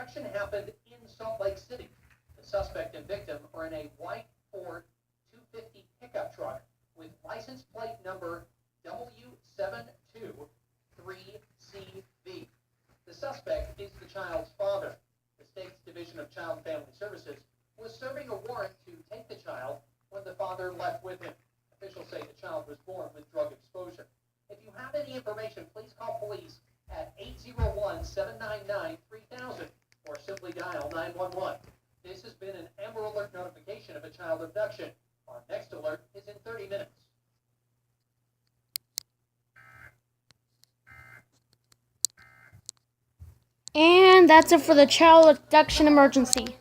abduction happened in Salt Lake City. The suspect and victim are in a white Ford 250 pickup truck with license plate number W723CV. The suspect is the child's father. The state's Division of Child and Family Services was serving a warrant to take the child when the father left with him. Officials say the child was born with drug exposure. If you have any information, please call police at 801-799-3000 or simply dial 911. This has been an Amber Alert notification of a child abduction. Our next alert is in 30 minutes. And that's it for the child abduction emergency.